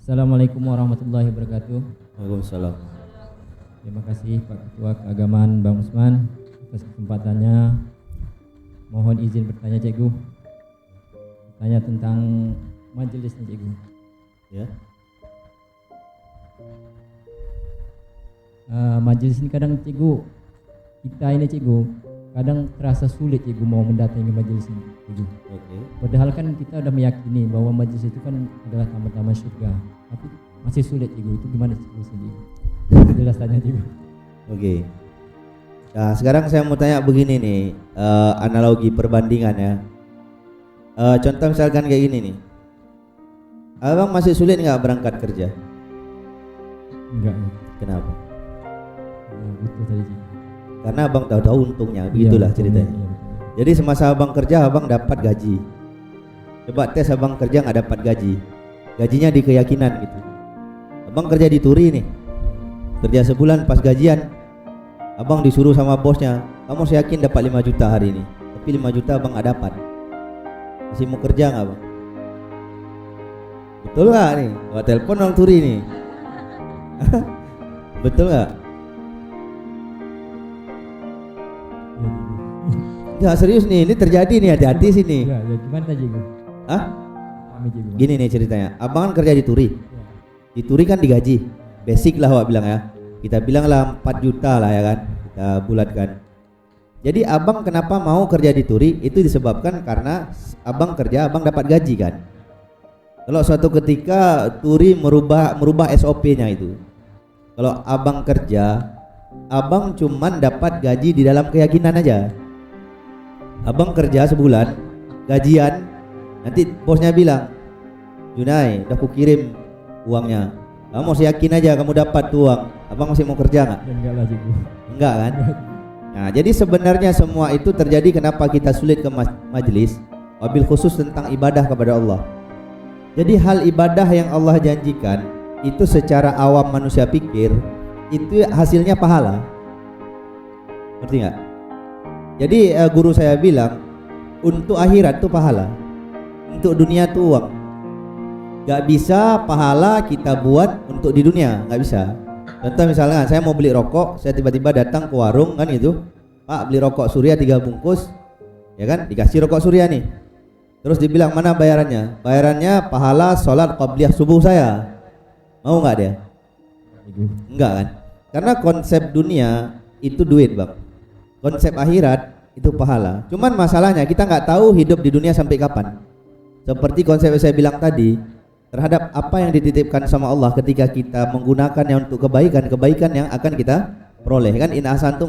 Assalamualaikum warahmatullahi wabarakatuh. Waalaikumsalam. Terima kasih Pak Ketua Keagamaan Bang Usman atas kesempatannya. Mohon izin bertanya Cikgu. Tanya tentang majelis nih Cikgu. Ya. Majelis ini kadang Cikgu, kita ini Cikgu, kadang terasa sulit Cikgu mau mendatangi majelis ini Cikgu. Oke. Padahal kan kita udah meyakini bahwa majelis itu kan adalah taman-taman surga, tapi masih sulit Cikgu. Itu gimana Cikgu sendiri? Penjelasannya Cikgu. Oke. Nah, sekarang saya mau tanya begini nih, analogi perbandingan ya. Contoh misalkan kayak gini nih. Abang masih sulit nggak berangkat kerja? Enggak. Kenapa? Betul tadi Cikgu. Karena abang tahu-tahu untungnya, begitulah Iya, ceritanya. iya, betul. Jadi semasa abang kerja, abang dapat gaji. Coba tes abang kerja nggak dapat gaji. Gajinya di keyakinan gitu. Abang kerja di Turi nih. Kerja sebulan pas gajian, abang disuruh sama bosnya, kamu saya yakin dapat 5 juta hari ini. Tapi 5 juta abang nggak dapat. Masih mau kerja nggak bang? Betul nggak nih? Bawa telepon orang Turi nih. Betul nggak? Ya serius nih, ini terjadi nih, hati-hati sini. Ya, gimana tadi Cikgu? Hah? Kami Cikgu. Gini nih ceritanya. Abang kan kerja di Turi. Di Turi kan digaji. Basic lah Wak bilang ya. Kita bilang lah 4 juta lah ya kan. Kita bulatkan. Jadi abang kenapa mau kerja di Turi? Itu disebabkan karena abang kerja, abang dapat gaji kan. Kalau suatu ketika Turi merubah SOP-nya itu. Kalau abang kerja, abang cuman dapat gaji di dalam keyakinan aja. Abang kerja sebulan, gajian, nanti bosnya bilang, Junai, udah kukirim uangnya. Kamu masih yakin aja kamu dapat tuh uang. Abang masih mau kerja nggak? Ya, enggak lah Cikgu. Enggak kan? Nah, jadi sebenarnya semua itu terjadi kenapa kita sulit ke majelis, wabil khusus tentang ibadah kepada Allah. Jadi hal ibadah yang Allah janjikan itu secara awam manusia pikir itu hasilnya pahala. Ngerti nggak? Jadi guru saya bilang untuk akhirat tuh pahala, untuk dunia tuh uang. Gak bisa pahala kita buat untuk di dunia, gak bisa. Contoh misalnya saya mau beli rokok, saya tiba-tiba datang ke warung kan gitu, Pak beli rokok Surya 3 bungkus, ya kan, dikasih rokok Surya nih. Terus dibilang mana bayarannya? Bayarannya pahala sholat qabliyah subuh saya. Mau nggak dia? Enggak kan? Karena konsep dunia itu duit bang. Konsep akhirat itu pahala. Cuman masalahnya kita nggak tahu hidup di dunia sampai kapan. Seperti konsep yang saya bilang tadi, terhadap apa yang dititipkan sama Allah ketika kita menggunakannya untuk kebaikan yang akan kita peroleh kan. In ahsantum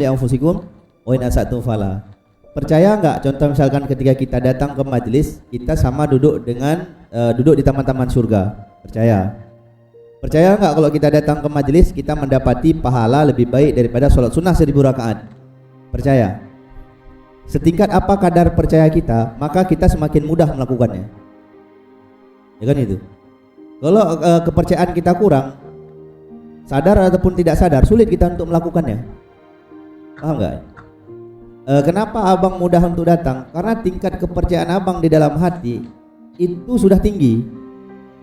li anfusikum wa in asatum fala. Percaya nggak? Contoh misalkan ketika kita datang ke majelis, kita sama duduk dengan duduk di taman-taman surga. Percaya nggak kalau kita datang ke majelis kita mendapati pahala lebih baik daripada sholat sunnah 1000 rakaat? Percaya. Setingkat apa kadar percaya kita, maka kita semakin mudah melakukannya. Ya kan itu. Kalau kepercayaan kita kurang, sadar ataupun tidak sadar, sulit kita untuk melakukannya. Paham nggak? Kenapa abang mudah untuk datang? Karena tingkat kepercayaan abang di dalam hati itu sudah tinggi,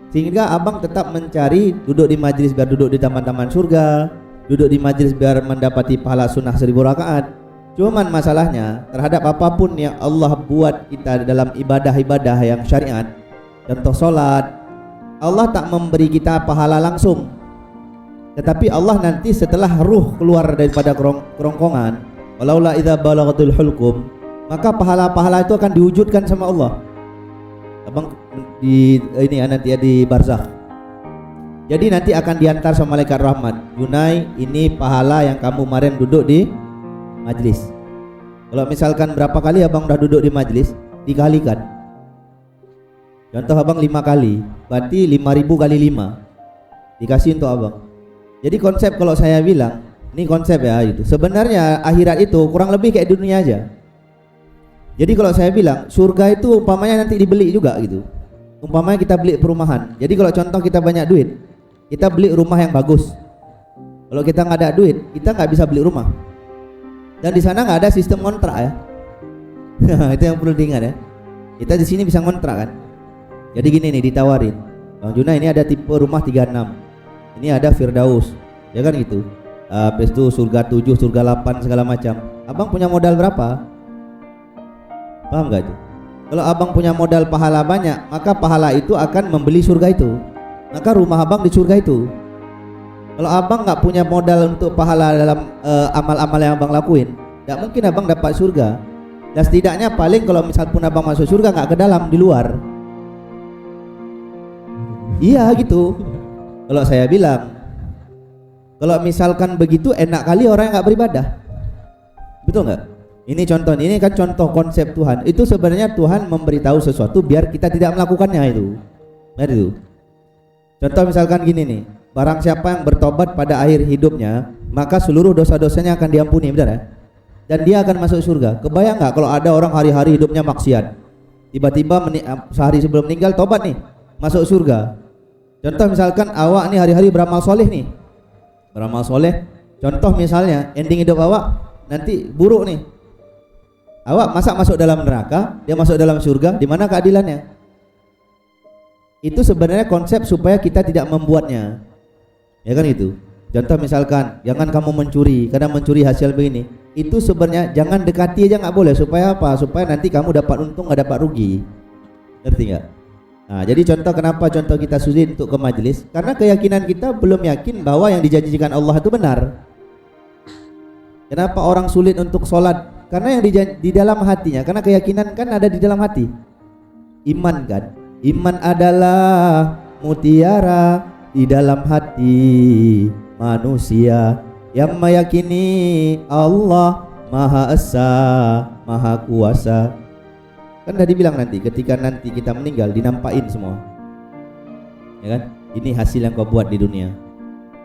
sehingga abang tetap mencari duduk di majelis biar duduk di taman-taman surga, duduk di majelis biar mendapati pahala sunnah 1000 rakaat. Cuman masalahnya terhadap apapun yang Allah buat kita dalam ibadah-ibadah yang syariat, contoh sholat, Allah tak memberi kita pahala langsung, tetapi Allah nanti setelah ruh keluar daripada kerongkongan, walaula idza balaghatul hulqum, maka pahala-pahala itu akan diwujudkan sama Allah. Abang di ini nanti ya di barzakh. Jadi nanti akan diantar sama malaikat rahmat. Yunai, ini pahala yang kamu kemarin duduk di majlis. Kalau misalkan berapa kali abang udah duduk di majlis, dikalikan. Contoh abang 5 kali, berarti 5.000 kali 5 dikasih untuk abang. Jadi konsep kalau saya bilang, ini konsep ya itu. Sebenarnya akhirat itu kurang lebih kayak dunia aja. Jadi kalau saya bilang surga itu umpamanya nanti dibeli juga gitu. Umpamanya kita beli perumahan. Jadi kalau contoh kita banyak duit, kita beli rumah yang bagus. Kalau kita nggak ada duit, kita nggak bisa beli rumah. Dan di sana nggak ada sistem kontrak ya. Itu yang perlu diingat ya. Kita di sini bisa kontrak kan. Jadi gini nih, ditawarin, Bang Juna ini ada tipe rumah 36. Ini ada Firdaus. Ya kan gitu. Habis itu surga 7, surga 8 segala macam. Abang punya modal berapa? Paham gak itu? Kalau abang punya modal pahala banyak, maka pahala itu akan membeli surga itu. Maka rumah abang di surga itu. Kalau abang nggak punya modal untuk pahala dalam amal-amal yang abang lakuin, nggak mungkin abang dapat surga. Dan setidaknya paling kalau misal pun abang masuk surga nggak ke dalam, di luar. Iya gitu. Kalau saya bilang, kalau misalkan begitu enak kali orang yang nggak beribadah. Betul nggak? Ini contoh, ini kan contoh konsep Tuhan. Itu sebenarnya Tuhan memberitahu sesuatu biar kita tidak melakukannya itu. Benar itu. Contoh misalkan gini nih, barang siapa yang bertobat pada akhir hidupnya, maka seluruh dosa-dosanya akan diampuni, benar ya? Dan dia akan masuk surga. Kebayang nggak kalau ada orang hari-hari hidupnya maksiat, tiba-tiba sehari sebelum meninggal tobat nih, masuk surga. Contoh misalkan awak nih hari-hari beramal soleh nih, beramal soleh. Contoh misalnya ending hidup awak nanti buruk nih, awak masa masuk dalam neraka, dia masuk dalam surga, di mana keadilannya? Itu sebenarnya konsep supaya kita tidak membuatnya, ya kan itu. Contoh misalkan jangan kamu mencuri, karena mencuri hasil begini. Itu sebenarnya jangan dekati aja nggak boleh. Supaya apa? Supaya nanti kamu dapat untung nggak dapat rugi. Ngerti nggak? Nah, jadi contoh kenapa contoh kita sulit untuk ke majelis, karena keyakinan kita belum yakin bahwa yang dijanjikan Allah itu benar. Kenapa orang sulit untuk sholat? Karena yang di dalam hatinya, karena keyakinan kan ada di dalam hati. Iman kan? Iman adalah mutiara di dalam hati manusia yang meyakini Allah Maha Esa, Maha Kuasa. Kan tadi bilang nanti ketika nanti kita meninggal dinampain semua. Ya kan? Ini hasil yang kau buat di dunia.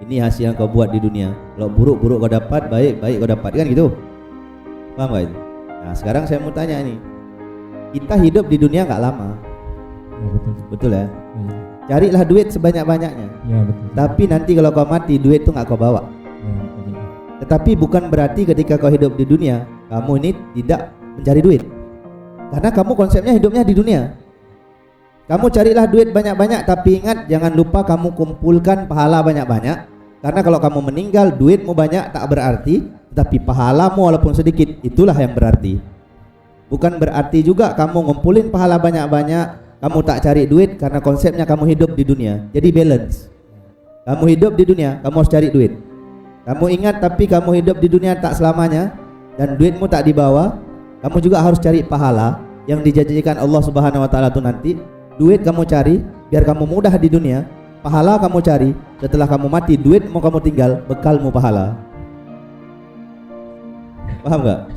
Ini hasil yang kau buat di dunia. Kalau buruk-buruk kau dapat, baik-baik kau dapat, kan gitu. Paham gak itu? Nah, sekarang saya mau tanya ini. Kita hidup di dunia enggak lama. Ya, betul. Betul ya? Ya. Carilah duit sebanyak-banyaknya. Ya, betul. Tapi nanti kalau kau mati, duit itu enggak kau bawa. Ya, betul. Tetapi bukan berarti ketika kau hidup di dunia, kamu ini tidak mencari duit. Karena kamu konsepnya hidupnya di dunia. Kamu carilah duit banyak-banyak, tapi ingat jangan lupa kamu kumpulkan pahala banyak-banyak. Karena kalau kamu meninggal, duitmu banyak tak berarti, tetapi pahalamu walaupun sedikit, itulah yang berarti. Bukan berarti juga kamu ngumpulin pahala banyak-banyak, kamu tak cari duit karena konsepnya kamu hidup di dunia. Jadi balance. Kamu hidup di dunia, kamu harus cari duit. Kamu ingat tapi kamu hidup di dunia tak selamanya dan duitmu tak dibawa. Kamu juga harus cari pahala yang dijanjikan Allah Subhanahu wa taala itu nanti. Duit kamu cari biar kamu mudah di dunia. Pahala kamu cari setelah kamu mati, duit mau kamu tinggal, bekalmu pahala. Paham gak?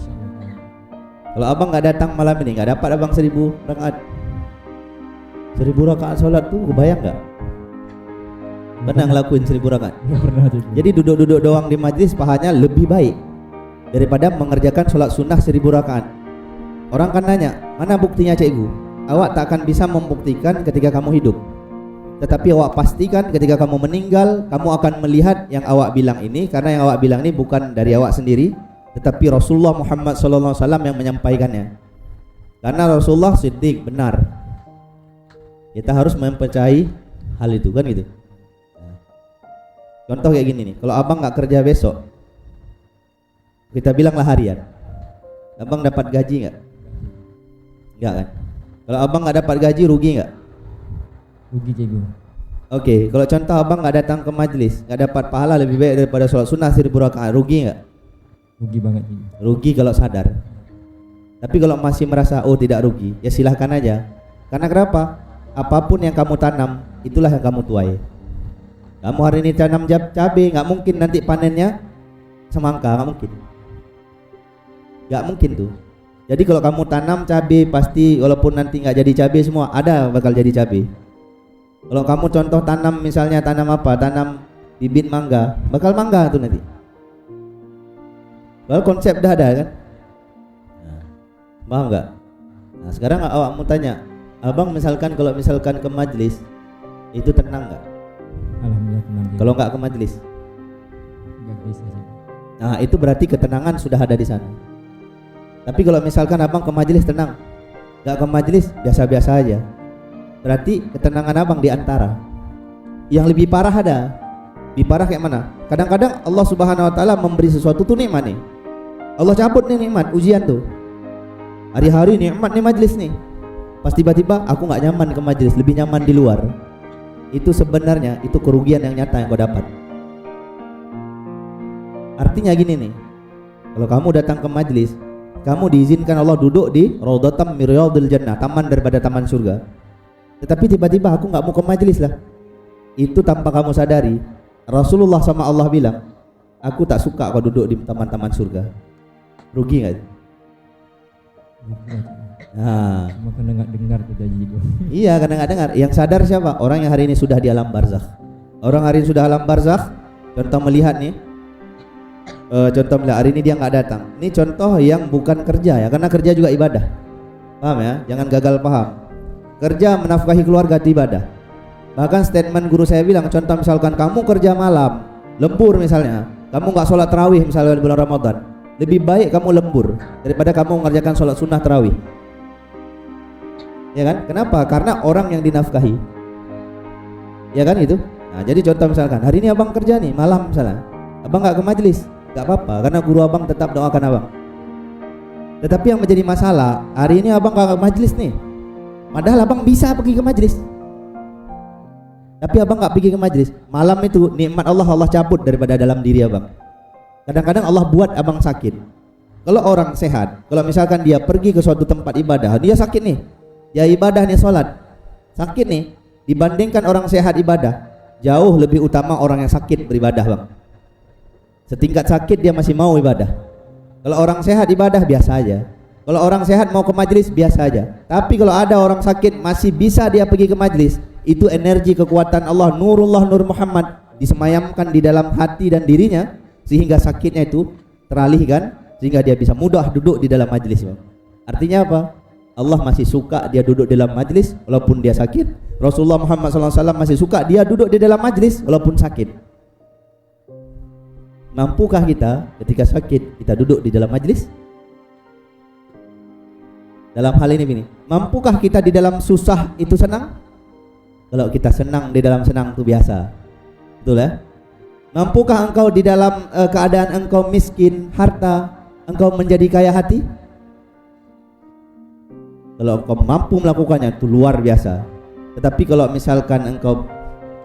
Kalau abang gak datang malam ini, gak dapat abang 1000 rakaat. 1000 rakaat sholat tuh kebayang gak? Pernah ngelakuin 1000 rakaat? Pernah juga. Jadi duduk-duduk doang di majlis pahalanya lebih baik daripada mengerjakan sholat sunnah 1000 rakaat. Orang kan nanya, mana buktinya cikgu? Awak tak akan bisa membuktikan ketika kamu hidup. Tetapi awak pastikan ketika kamu meninggal, kamu akan melihat yang awak bilang ini. Karena yang awak bilang ini bukan dari awak sendiri, tetapi Rasulullah Muhammad SAW yang menyampaikannya. Karena Rasulullah siddiq, benar. Kita harus mempercayai hal itu, kan gitu. Contoh kayak gini nih, kalau abang gak kerja besok, kita bilanglah harian, abang dapat gaji gak? Enggak kan? Kalau abang gak dapat gaji, rugi gak? Rugi cikgu. Oke, kalau contoh abang gak datang ke majlis, gak dapat pahala lebih baik daripada sholat sunnah 1000 rakaat, rugi gak? Rugi banget cikgu. Rugi kalau sadar. Tapi kalau masih merasa oh tidak rugi, ya silahkan aja. Karena kenapa? Apapun yang kamu tanam, itulah yang kamu tuai. Kamu hari ini tanam cabai, nggak mungkin nanti panennya semangka, nggak mungkin. Nggak mungkin tuh. Jadi kalau kamu tanam cabai, pasti walaupun nanti nggak jadi cabai semua, ada bakal jadi cabai. Kalau kamu contoh tanam misalnya tanam apa? Tanam bibit mangga, bakal mangga tuh nanti. Kalau konsep dah ada kan? Nah, paham nggak? Nah sekarang awak mau tanya, abang misalkan kalau misalkan ke majlis itu tenang nggak? Alhamdulillah tenang cikgu. Kalau nggak ke majlis, Nggak bisa cikgu. nah itu berarti ketenangan sudah ada di sana. Tapi kalau misalkan abang ke majlis tenang, nggak ke majlis biasa-biasa aja, Berarti ketenangan abang di antara. Yang lebih parah ada. Lebih parah kayak mana? Kadang-kadang Allah Subhanahu wa taala memberi sesuatu tuh nikmat nih. Allah cabut nih nikmat, ujian tuh. Hari-hari nikmat nih majlis nih. Pas tiba-tiba aku nggak nyaman ke majlis, lebih nyaman di luar. Itu sebenarnya itu kerugian yang nyata yang kau dapat. Artinya gini nih. Kalau kamu datang ke majlis, kamu diizinkan Allah duduk di Raudhatam min Riyadhil Jannah, taman daripada taman surga. Tetapi tiba-tiba aku nggak mau ke majlis lah. Itu tanpa kamu sadari. Rasulullah sama Allah bilang, aku tak suka kau duduk di taman-taman surga. Rugi nggak? Nah, Cuma karena nggak dengar tuh janji itu. iya karena nggak dengar. Yang sadar siapa? Orang yang hari ini sudah di alam barzakh. Orang hari ini sudah alam barzakh. Contoh melihat nih. Contoh melihat hari ini dia nggak datang. Ini contoh yang bukan kerja ya, karena kerja juga ibadah. Paham ya? Jangan gagal paham. Kerja menafkahi keluarga itu ibadah. Bahkan statement guru saya bilang, contoh misalkan kamu kerja malam, lembur misalnya, kamu nggak sholat tarawih misalnya di bulan Ramadan, lebih baik kamu lembur daripada kamu mengerjakan sholat sunnah tarawih. Ya kan? Kenapa? Karena orang yang dinafkahi. Ya kan itu? Nah, jadi contoh misalkan hari ini abang kerja nih malam misalnya, abang nggak ke majelis, nggak apa-apa, karena guru abang tetap doakan abang. Tetapi yang menjadi masalah, hari ini abang nggak ke majelis nih, padahal abang bisa pergi ke majelis. Tapi abang nggak pergi ke majelis. Malam itu nikmat Allah cabut daripada dalam diri abang. Kadang-kadang Allah buat abang sakit. Kalau orang sehat, kalau misalkan dia pergi ke suatu tempat ibadah, dia sakit nih, ya ibadah nih sholat, sakit nih, dibandingkan orang sehat ibadah, jauh lebih utama orang yang sakit beribadah bang. Setingkat sakit dia masih mau ibadah. Kalau orang sehat ibadah biasa aja. Kalau orang sehat mau ke majelis biasa aja. Tapi kalau ada orang sakit masih bisa dia pergi ke majelis, itu energi kekuatan Allah, nurullah, nur Muhammad disemayamkan di dalam hati dan dirinya, sehingga sakitnya itu teralihkan, sehingga dia bisa mudah duduk di dalam majelis. Artinya apa? Allah masih suka dia duduk di dalam majelis walaupun dia sakit. Rasulullah Muhammad SAW masih suka dia duduk di dalam majelis walaupun sakit. Mampukah kita ketika sakit kita duduk di dalam majelis? Dalam hal ini, mampukah kita di dalam susah itu senang? Kalau kita senang di dalam senang itu biasa, betul ya? Mampukah engkau di dalam keadaan engkau miskin harta, engkau menjadi kaya hati? Kalau engkau mampu melakukannya itu luar biasa. Tetapi kalau misalkan engkau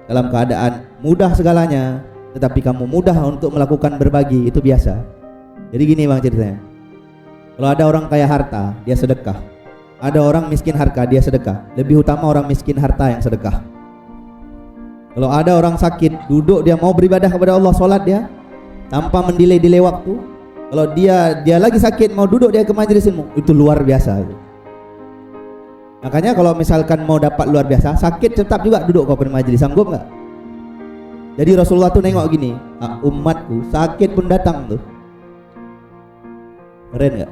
dalam keadaan mudah segalanya, tetapi kamu mudah untuk melakukan berbagi, itu biasa. Jadi gini bang ceritanya. Kalau ada orang kaya harta, dia sedekah. Ada orang miskin harta, dia sedekah. Lebih utama orang miskin harta yang sedekah. Kalau ada orang sakit, duduk dia mau beribadah kepada Allah, sholat dia tanpa mendelay waktu. Kalau dia lagi sakit mau duduk dia ke majelis ilmu, itu luar biasa. Makanya kalau misalkan mau dapat luar biasa, sakit tetap juga duduk kau ke majelis, sanggup nggak? Jadi Rasulullah tuh nengok gini, umatku sakit pun datang tuh. Keren nggak?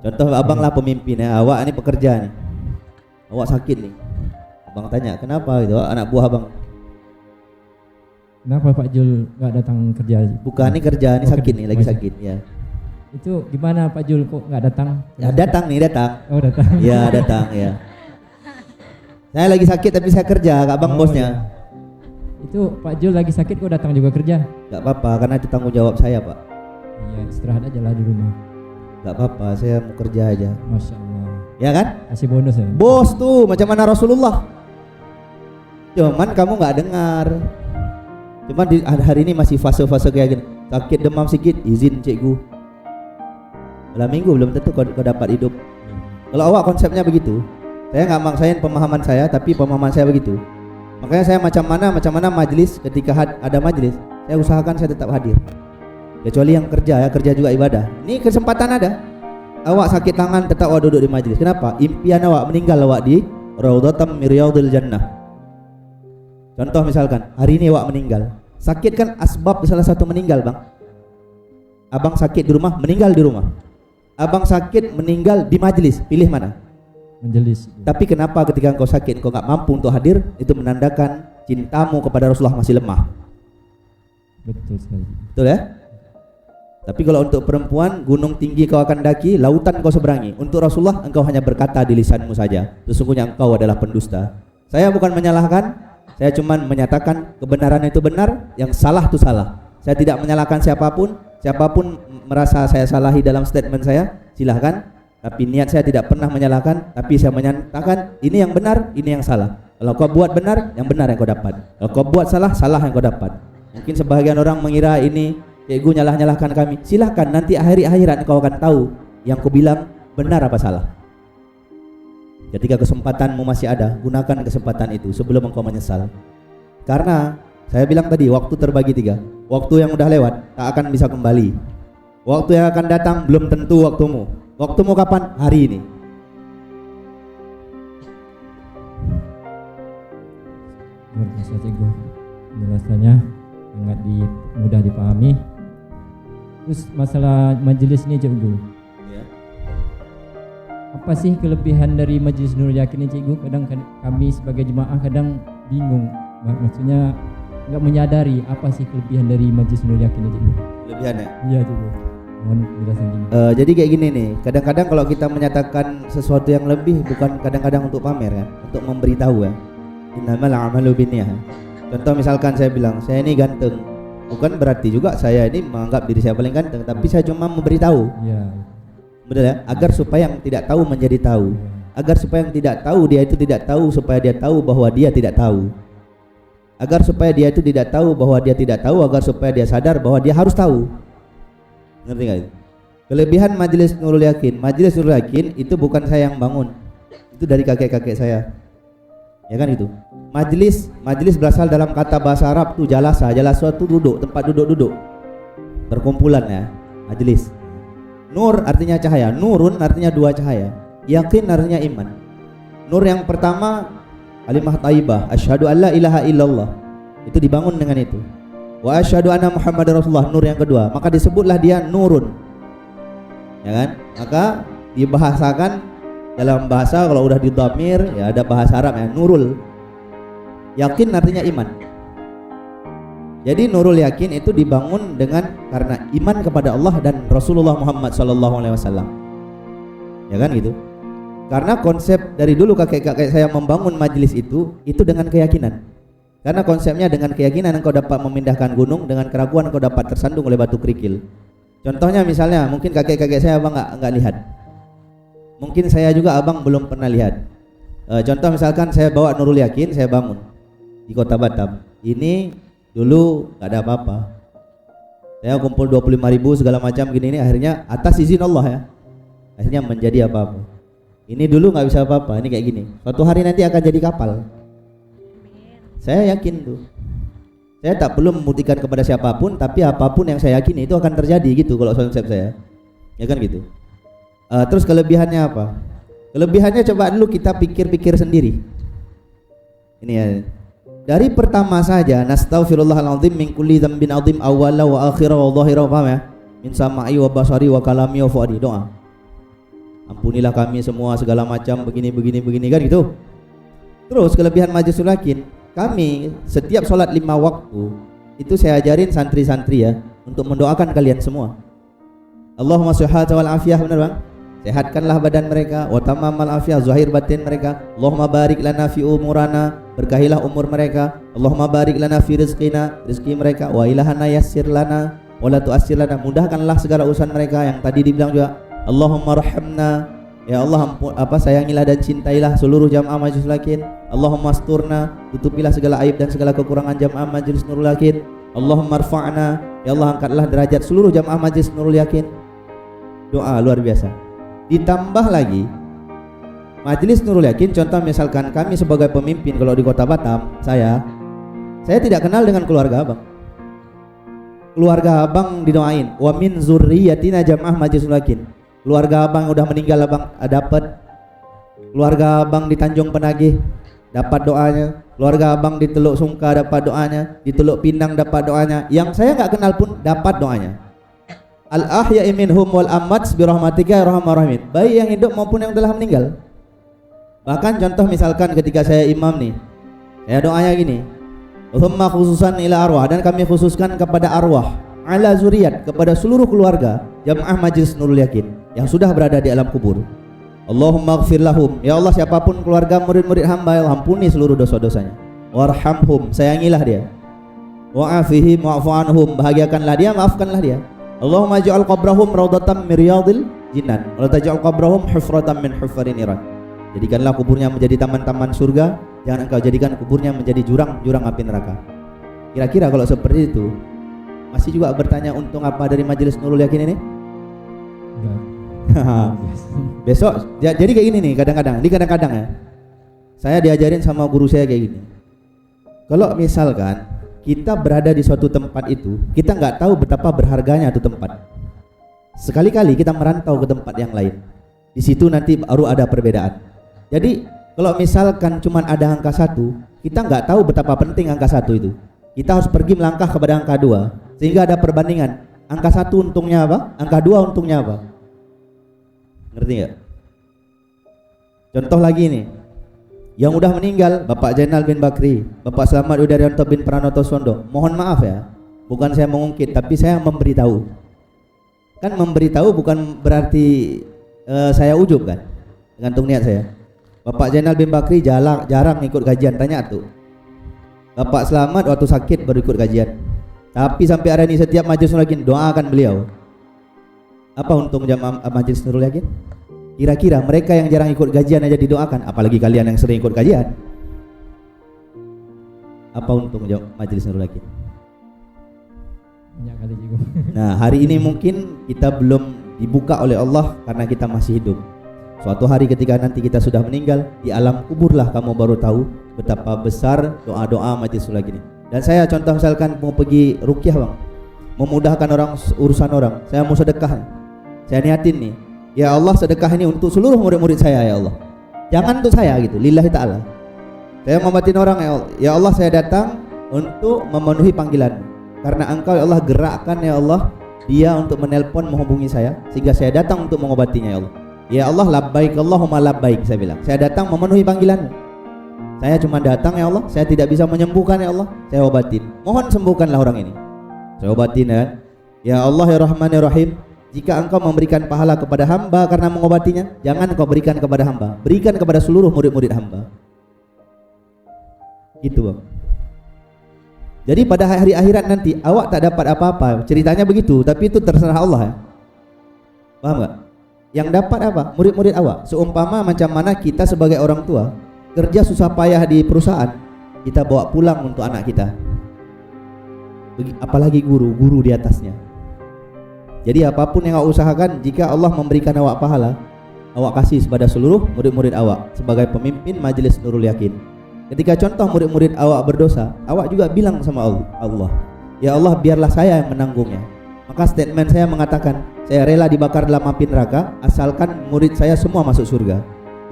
Contoh abang lah pemimpin ya, awak ini pekerja nih, awak sakit nih, abang tanya kenapa gitu, anak buah abang. Kenapa Pak Jul nggak datang kerja? Bukan, ini kerja, ini sakit nih, lagi sakit ya. Itu gimana Pak Jul kok nggak datang? Ya datang nih, datang. Oh datang. Ya datang ya. Saya lagi sakit tapi saya kerja, abang bosnya. Ya. Itu Pak Jul lagi sakit kok datang juga kerja? Gak apa-apa, karena itu tanggung jawab saya pak. Iya, istirahat aja lah di rumah. Gak apa-apa, saya mau kerja aja. Masya Allah. Ya kan? Kasih bonus ya. Bos tuh macam mana Rasulullah. Cuman kamu gak dengar. Cuman di hari ini masih fase-fase kayak gini. Sakit demam sedikit, izin cikgu. Dalam minggu belum tentu kau dapat hidup. Kalau awak konsepnya begitu, saya nggak maksain pemahaman saya, tapi pemahaman saya begitu. Makanya saya macam mana majelis, ketika ada majelis, saya usahakan saya tetap hadir. Kecuali yang kerja ya, kerja juga ibadah. Ini kesempatan ada. Awak sakit tangan tetap awak duduk di majelis. Kenapa? Impian awak meninggal awak di Raudhatam min Riyadhil Jannah. Contoh misalkan hari ini awak meninggal. Sakit kan asbab salah satu meninggal bang. Abang sakit di rumah, meninggal di rumah. Abang sakit meninggal di majelis, pilih mana? Majelis. Tapi kenapa ketika engkau sakit engkau nggak mampu untuk hadir? Itu menandakan cintamu kepada Rasulullah masih lemah. Betul sekali. Betul ya? Tapi kalau untuk perempuan, gunung tinggi kau akan daki, lautan kau seberangi. Untuk Rasulullah, engkau hanya berkata di lisanmu saja, sesungguhnya engkau adalah pendusta. Saya bukan menyalahkan, saya cuma menyatakan kebenaran itu benar, yang salah itu salah. Saya tidak menyalahkan siapapun. Siapapun merasa saya salahi dalam statement saya, silahkan. Tapi niat saya tidak pernah menyalahkan, tapi saya menyatakan ini yang benar, ini yang salah. Kalau kau buat benar, yang benar yang kau dapat. Kalau kau buat salah, salah yang kau dapat. Mungkin sebahagian orang mengira ini cikgu nyalah-nyalahkan kami. Silahkan, nanti akhirat kau akan tahu yang ku bilang benar apa salah. Ketika kesempatanmu masih ada, gunakan kesempatan itu sebelum engkau menyesal. Karena saya bilang tadi, waktu terbagi 3. Waktu yang udah lewat tak akan bisa kembali. Waktu yang akan datang belum tentu waktumu. Waktumu kapan? Hari ini. Luar biasa cikgu, penjelasannya sangat mudah dipahami. Terus masalah majelis ini cikgu, Ya. apa sih kelebihan dari Majelis Nurul Yakin ini cikgu? Kadang kami sebagai jemaah kadang bingung, maksudnya nggak menyadari apa sih kelebihan dari Majelis Nurul Yakin ini cikgu. Kelebihannya. Iya cikgu, mohon penjelasan cikgu. Jadi kayak gini nih, kadang-kadang kalau kita menyatakan sesuatu yang lebih, bukan kadang-kadang untuk pamer kan, untuk memberitahu ya. Innamal a'malu binniyah. Contoh misalkan saya bilang, saya ini ganteng, bukan berarti juga saya ini menganggap diri saya paling ganteng, tapi saya cuma memberitahu. Iya. Betul ya? Agar supaya yang tidak tahu menjadi tahu. Agar supaya yang tidak tahu dia itu tidak tahu, supaya dia tahu bahwa dia tidak tahu. Agar supaya dia itu tidak tahu bahwa dia tidak tahu, agar supaya dia sadar bahwa dia harus tahu. Ngerti nggak? Kelebihan Majelis Nurul Yakin, Majelis Nurul Yakin itu bukan saya yang bangun, itu dari kakek-kakek saya, ya kan itu. Majelis berasal dalam kata bahasa Arab tuh jalasa itu duduk, tempat duduk, perkumpulan ya, majelis. Nur artinya cahaya, nurun artinya 2 cahaya, yakin artinya iman. Nur yang pertama kalimah thayyibah, asyhadu alla ilaha illallah, itu dibangun dengan itu. Wa asyhadu anna Muhammadar Rasulullah, nur yang kedua, maka disebutlah dia nurun, ya kan? Maka dibahasakan dalam bahasa, kalau udah didhamir ya ada bahasa Arab ya, nurul. Yakin artinya iman. Jadi Nurul Yakin itu dibangun karena iman kepada Allah dan Rasulullah Muhammad SAW. Ya kan gitu. Karena konsep dari dulu kakek-kakek saya membangun majelis itu dengan keyakinan. Karena konsepnya dengan keyakinan engkau dapat memindahkan gunung, dengan keraguan engkau dapat tersandung oleh batu kerikil. Contohnya misalnya, mungkin kakek-kakek saya abang nggak lihat. Mungkin saya juga abang belum pernah lihat. Contoh misalkan saya bawa Nurul Yakin, saya bangun di Kota Batam. Ini dulu nggak ada apa-apa. Saya kumpul 25.000 segala macam gini, akhirnya atas izin Allah ya, akhirnya menjadi apa-apa. Ini dulu nggak bisa apa-apa, ini kayak gini. Suatu hari nanti akan jadi kapal. Saya yakin tuh. Saya tak perlu membuktikan kepada siapapun, tapi apapun yang saya yakini itu akan terjadi gitu kalau konsep saya. Ya kan gitu. Terus kelebihannya apa? Kelebihannya coba dulu kita pikir-pikir sendiri. Ini ya. Dari pertama saja, nastaghfirullahaladzim min kulli dzambin adzim awwala wa akhira wa dhahira, paham ya? Min sama'i wa basari wa kalami wa fuadi, doa. Ampunilah kami semua segala macam begini kan gitu. Terus kelebihan Majelis Nurul Yakin, kami setiap sholat 5 waktu itu saya ajarin santri-santri ya untuk mendoakan kalian semua. Allahumma shihhata wal afiyah, benar Bang? Sehatkanlah badan mereka, wa tamamal afiyah, zahir batin mereka. Allahumma barik lana fi umurana, berkahilah umur mereka. Allahumma barik lana fi rizqina, rezeki mereka. Wa ilahana yassir lana wa la tu'assir lana, mudahkanlah segala urusan mereka. Yang tadi dibilang juga, Allahumma rahamna, ya Allah sayangilah dan cintailah seluruh jamaah Majelis Nurul Yakin. Allahumma asturna, tutupilah segala aib dan segala kekurangan jamaah Majelis Nurul Yakin. Allahumma rfa'na, ya Allah angkatlah derajat seluruh jamaah Majelis Nurul Yakin. Doa luar biasa. Ditambah lagi Majelis Nurul Yakin, contoh misalkan kami sebagai pemimpin kalau di Kota Batam, saya tidak kenal dengan keluarga abang. Keluarga abang didoain, wa min zurriyatina jamaah Majelis Nurul Yakin. Keluarga abang udah meninggal abang dapat. Keluarga abang di Tanjung Penagih dapat doanya. Keluarga abang di Teluk Sungka dapat doanya. Di Teluk Pinang dapat doanya. Yang saya nggak kenal pun dapat doanya. Al-ahya'i minhum wal amwat bi rahmatika ya arhamar rahimin, baik yang hidup maupun yang telah meninggal. Bahkan contoh misalkan ketika saya imam nih, saya doanya gini, "Tsumma khususan ila arwah," dan kami khususkan kepada arwah. ala zuriyat, kepada seluruh keluarga jamaah Majelis Nurul Yakin yang sudah berada di alam kubur. Allahumma ighfir lahum, ya Allah siapapun keluarga murid-murid hamba, ya Allah ampuni seluruh dosa-dosanya. Warhamhum, sayangilah dia. Wa'afihim wa'fu anhum, bahagiakanlah dia, maafkanlah dia. Allahumma ja'al qabrahum raudatan min riyadil jinan wa la taj'al qabrahum hufratan min hufarin niran. Jadikanlah kuburnya menjadi taman-taman surga, jangan engkau jadikan kuburnya menjadi jurang-jurang api neraka. Kira-kira kalau seperti itu, masih juga bertanya untung apa dari Majelis Nurul Yakin ini? Enggak. Besok jadi kayak gini nih, kadang-kadang ya. Saya diajarin sama guru saya kayak gini. Kalau misalkan kita berada di suatu tempat itu, kita nggak tahu betapa berharganya itu tempat. Sekali-kali kita merantau ke tempat yang lain, di situ nanti baru ada perbedaan. Jadi kalau misalkan cuma ada angka 1, kita nggak tahu betapa penting angka 1 itu. Kita harus pergi melangkah kepada angka 2, sehingga ada perbandingan. Angka 1 untungnya apa? Angka 2 untungnya apa? Ngerti nggak? Contoh lagi nih, yang udah meninggal Bapak Zainal bin Bakri, Bapak Slamet Udaryanto bin Pranoto Sondo. Mohon maaf ya, bukan saya mengungkit, tapi saya memberitahu. Kan memberitahu bukan berarti saya ujub kan, tergantung niat saya. Bapak Zainal bin Bakri jarang ikut kajian, tanya tuh. Bapak Slamet waktu sakit baru ikut kajian. Tapi sampai hari ini setiap Majelis Nurul Yakin doakan beliau. Apa untung jamaah Majelis Nurul Yakin? Kira-kira mereka yang jarang ikut kajian aja didoakan, apalagi kalian yang sering ikut kajian. Apa untung Majelis Nurul Yakin? Banyak kali juga. Nah, hari ini mungkin kita belum dibuka oleh Allah karena kita masih hidup. Suatu hari ketika nanti kita sudah meninggal, di alam kuburlah kamu baru tahu betapa besar doa-doa Majelis Nurul Yakin. Dan saya contoh misalkan mau pergi ruqyah bang, memudahkan orang urusan orang, saya mau sedekah, saya niatin nih, ya Allah sedekah ini untuk seluruh murid-murid saya ya Allah, jangan untuk saya gitu, lillahi ta'ala. Saya ngobatin orang ya Allah saya datang untuk memenuhi panggilan, karena engkau ya Allah gerakkan ya Allah dia untuk menelpon menghubungi saya, sehingga saya datang untuk mengobatinya ya Allah. Ya Allah labbaik Allahumma labbaik, saya bilang saya datang memenuhi panggilanmu. Saya cuma datang ya Allah, saya tidak bisa menyembuhkan ya Allah, saya obatin. Mohon sembuhkanlah orang ini. Saya obatin ya. Ya Allah ya Rahman ya Rahim, jika engkau memberikan pahala kepada hamba karena mengobatinya, jangan engkau berikan kepada hamba, berikan kepada seluruh murid-murid hamba. Gitu bang. Jadi pada hari akhirat nanti awak tak dapat apa-apa, ceritanya begitu, tapi itu terserah Allah ya. Paham gak? Yang dapat apa? Murid-murid awak. Seumpama macam mana kita sebagai orang tua kerja susah payah di perusahaan, kita bawa pulang untuk anak kita. Apalagi guru di atasnya. Jadi apapun yang awak usahakan, jika Allah memberikan awak pahala, awak kasih kepada seluruh murid-murid awak sebagai pemimpin Majelis Nurul Yakin. Ketika contoh murid-murid awak berdosa, awak juga bilang sama Allah, ya Allah biarlah saya yang menanggungnya. Maka statement saya mengatakan, saya rela dibakar dalam api neraka asalkan murid saya semua masuk surga.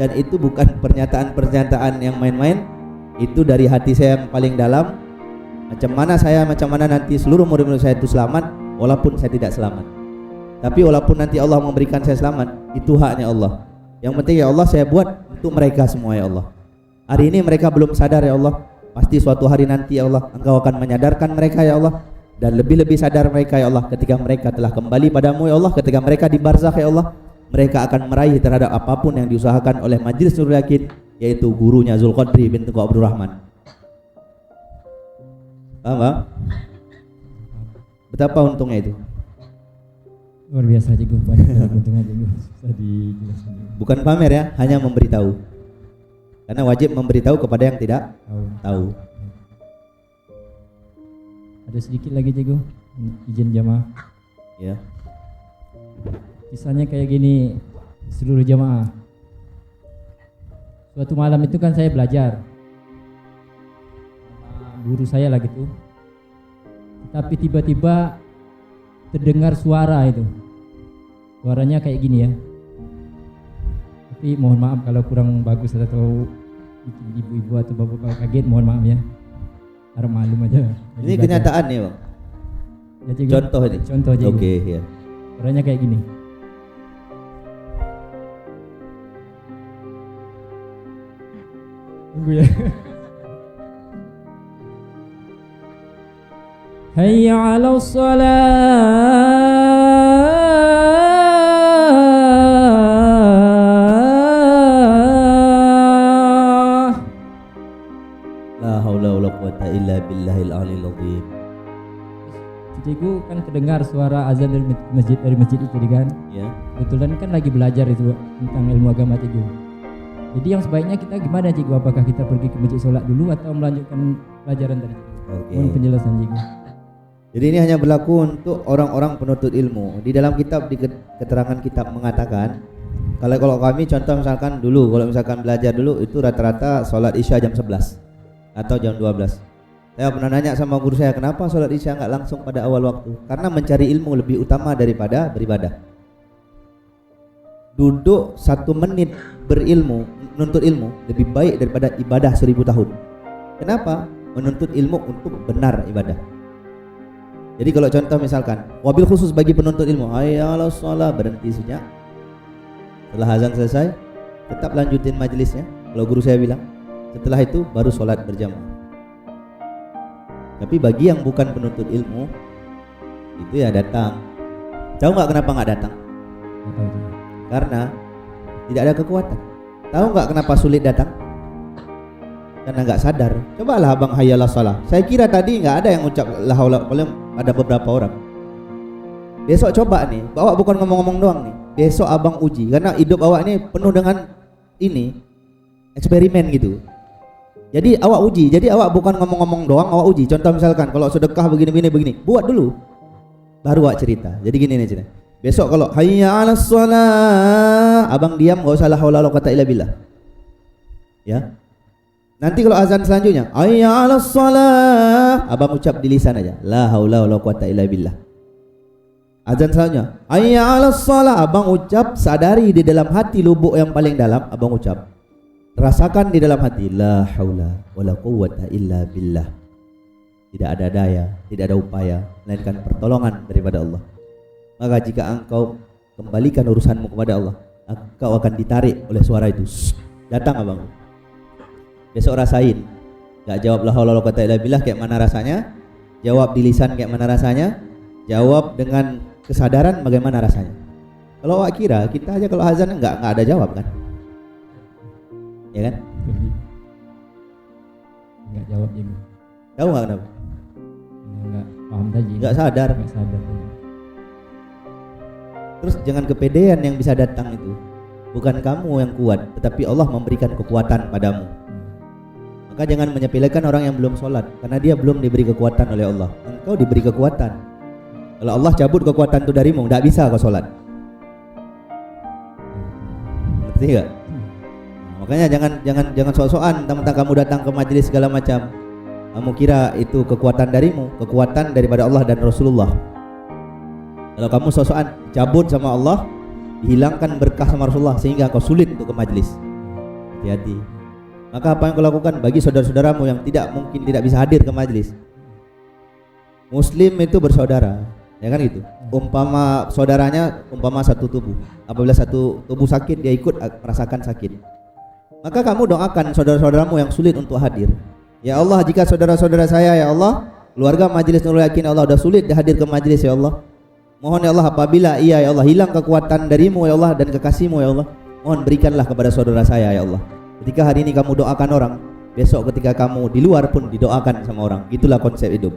Dan itu bukan pernyataan-pernyataan yang main-main, itu dari hati saya yang paling dalam. Macam mana nanti seluruh murid-murid saya itu selamat, walaupun saya tidak selamat. Tapi walaupun nanti Allah memberikan saya selamat, itu haknya Allah. Yang penting ya Allah saya buat untuk mereka semua ya Allah. Hari ini mereka belum sadar ya Allah, pasti suatu hari nanti ya Allah Engkau akan menyadarkan mereka ya Allah. Dan lebih-lebih sadar mereka ya Allah ketika mereka telah kembali padamu ya Allah, ketika mereka di barzakh ya Allah, mereka akan meraih terhadap apapun yang diusahakan oleh Majelis Nurul Yakin, yaitu gurunya Zulqadri bin Tengku Abdurrahman. Paham bang? Betapa untungnya itu. Luar biasa cikgu, banyak untungnya cikgu, susah dijelaskan. Bukan pamer ya, hanya memberitahu. Karena wajib memberitahu kepada yang tidak tahu. Ada sedikit lagi cikgu, izin jamaah. Ya. Kisahnya kayak gini, seluruh jamaah. Suatu malam itu kan saya belajar sama guru saya lah gitu. Tapi tiba-tiba terdengar suara itu. Suaranya kayak gini ya. Tapi mohon maaf kalau kurang bagus atau bikin ibu-ibu atau bapak-bapak kaget, mohon maaf ya. Harap maklum aja. Ini kenyataan nih bang. Ya, cikgu. Contoh ini. Contoh aja. Oke, ya. Suaranya kayak gini. Tunggu ya. hayya 'alas shalah. La haula wala quwata illa billahil aliyil azim. Cikgu kan kedengar suara azan dari masjid itu kan. Ya. Kebetulan kan lagi belajar itu tentang ilmu agama cikgu. Jadi yang sebaiknya kita gimana cikgu? Apakah kita pergi ke masjid sholat dulu atau melanjutkan pelajaran tadi? Oke. Mohon penjelasan cikgu. Jadi ini hanya berlaku untuk orang-orang penuntut ilmu. Di dalam kitab, di keterangan kitab mengatakan, kalau kami contoh misalkan dulu, kalau misalkan belajar dulu itu rata-rata sholat isya jam 11 atau jam 12. Saya pernah nanya sama guru saya, kenapa sholat isya nggak langsung pada awal waktu? Karena mencari ilmu lebih utama daripada beribadah. Duduk 1 menit berilmu, menuntut ilmu lebih baik daripada ibadah 1000 tahun. Kenapa? Menuntut ilmu untuk benar ibadah. Jadi kalau contoh misalkan, wabil khusus bagi penuntut ilmu, hayya 'alas shalah, berhenti sejenak. Setelah azan selesai, tetap lanjutin majelisnya. Kalau guru saya bilang, setelah itu baru sholat berjamaah. Tapi bagi yang bukan penuntut ilmu, itu ya datang. Tahu nggak kenapa nggak datang? Karena tidak ada kekuatan. Tahu nggak kenapa sulit datang? Karena nggak sadar. Cobalah abang hayya 'alas shalah. Saya kira tadi nggak ada yang ucap la haula, paling ada beberapa orang. Besok coba nih, awak bukan ngomong-ngomong doang nih. Besok abang uji, karena hidup awak ini penuh dengan ini eksperimen gitu. Jadi awak uji, jadi awak bukan ngomong-ngomong doang, awak uji. Contoh misalkan kalau sedekah begini, buat dulu, baru awak cerita. Jadi gini nih cerita. Besok kalau hayya 'alas shalah, abang diam, enggak usah la haula wala quwata illa billah. Ya. Nanti kalau azan selanjutnya, hayya 'alas shalah, abang ucap di lisan aja, la haula wala quwata illa billah. Azan selanjutnya, hayya 'alas shalah, abang ucap, sadari di dalam hati lubuk yang paling dalam, abang ucap. Rasakan di dalam hati, la haula wala quwata illa billah. Tidak ada daya, tidak ada upaya melainkan pertolongan daripada Allah. Maka jika engkau kembalikan urusanmu kepada Allah, engkau akan ditarik oleh suara itu. Datang abang. Besok rasain. Gak jawab la haula wala quwata illa billah kayak mana rasanya? Jawab di lisan kayak mana rasanya? Jawab dengan kesadaran bagaimana rasanya? Kalau awak kira kita aja kalau azan enggak ada jawab kan? Ya kan? Enggak jawab cikgu. Tahu enggak kenapa? Enggak paham tadi. Enggak sadar. Enggak sadar. Terus jangan kepedean yang bisa datang itu. Bukan kamu yang kuat, tetapi Allah memberikan kekuatan padamu. Maka jangan menyepelekan orang yang belum sholat, karena dia belum diberi kekuatan oleh Allah. Engkau diberi kekuatan. Kalau Allah cabut kekuatan itu darimu, tidak bisa kau sholat. Ngerti nggak? Makanya jangan sok-sokan tentang kamu datang ke majelis segala macam. Kamu kira itu kekuatan darimu, kekuatan daripada Allah dan Rasulullah. Kalau kamu sok-sokan cabut sama Allah, dihilangkan berkah sama Rasulullah sehingga kau sulit untuk ke majelis. Hati-hati. Maka apa yang kau lakukan bagi saudara-saudaramu yang mungkin tidak bisa hadir ke majelis? Muslim itu bersaudara, ya kan gitu. Umpama saudaranya satu tubuh. Apabila satu tubuh sakit, dia ikut merasakan sakit. Maka kamu doakan saudara-saudaramu yang sulit untuk hadir. Ya Allah, jika saudara-saudara saya, ya Allah, keluarga Majelis Nurul Yakin, Allah sudah sulit hadir ke majelis, ya Allah. Mohon ya Allah, apabila iya ya Allah hilang kekuatan darimu ya Allah dan kekasihmu ya Allah, mohon berikanlah kepada saudara saya ya Allah. Ketika hari ini kamu doakan orang, besok ketika kamu di luar pun didoakan sama orang. Itulah konsep hidup.